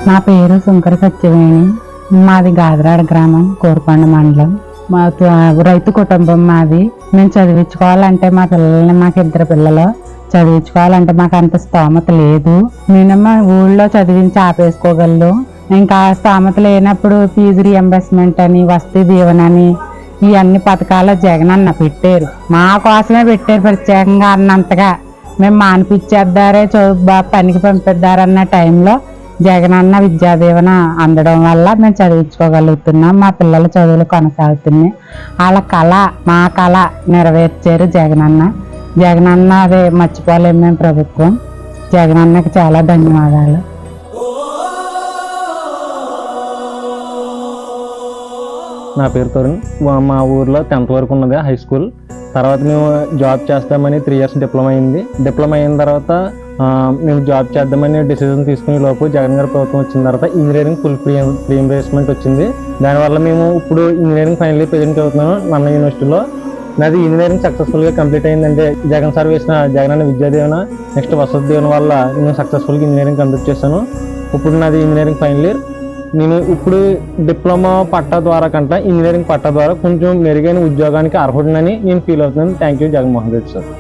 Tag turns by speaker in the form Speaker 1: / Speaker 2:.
Speaker 1: నా పేరు సుంకర సత్యవేణి. మాది గాదరాడ గ్రామం, కోరుకొండ మండలం. మా రైతు కుటుంబం మాది. మేము చదివించుకోవాలంటే మా పిల్లల్ని, మాకు 2 పిల్లలు, చదివించుకోవాలంటే మాకు అంత స్తోమత లేదు. మినిమం ఊళ్ళో చదివించి ఆపేసుకోగలరు. ఇంకా స్తోమత లేనప్పుడు ఫీజు రియంబర్స్మెంట్ అని, వసతి దీవెన అని, ఇవన్నీ పథకాలు జగనన్న పెట్టారు. మా కోసమే పెట్టారు ప్రత్యేకంగా. అన్నంతగా మేము మానిపించేద్దారే, పనికి పంపిద్దారన్న టైంలో జగనన్న విద్యా దీవెన అందడం వల్ల మేము చదివించుకోగలుగుతున్నాం. మా పిల్లల చదువులు కొనసాగుతున్నాయి. వాళ్ళ కళ, మా కళ నెరవేర్చారు జగనన్న. జగనన్న అదే మర్చిపోలేము మేము ప్రభుత్వం. జగనన్నకి చాలా ధన్యవాదాలు.
Speaker 2: నా పేరు తరుణ్. మా ఊర్లో 10th వరకు ఉన్నది హై స్కూల్. తర్వాత మేము జాబ్ చేస్తామని 3 years డిప్లొమా అయింది. డిప్లొమా అయిన తర్వాత మేము జాబ్ చేద్దామని డిసిజన్ తీసుకునే లోపు జగన్ గారి ప్రభుత్వం వచ్చిన తర్వాత ఇంజనీరింగ్ ఫుల్ ఫ్రీ రీయింబర్స్మెంట్ వచ్చింది. దానివల్ల మేము ఇప్పుడు ఇంజనీరింగ్ ఫైనల్ ఇయర్ ప్రెజెంట్ అవుతున్నాను నన్న యూనివర్సిటీలో. నాది ఇంజనీరింగ్ సక్సెస్ఫుల్గా కంప్లీట్ అయిందంటే జగన్ సార్ వేసిన జగనన్న విద్యా దీవెన, నెక్స్ట్ వసతి దీవెన వల్ల నేను సక్సెస్ఫుల్గా ఇంజనీరింగ్ కంప్లీట్ చేశాను. ఇప్పుడు నాది ఇంజనీరింగ్ ఫైనల్ ఇయర్. నేను ఇప్పుడు డిప్లొమా పట్టా ద్వారా కంటే ఇంజనీరింగ్ పట్టా ద్వారా కొంచెం మెరుగైన ఉద్యోగానికి అర్హుడినని నేను ఫీల్ అవుతున్నాను. Thank you Jaganmohan Reddy sir.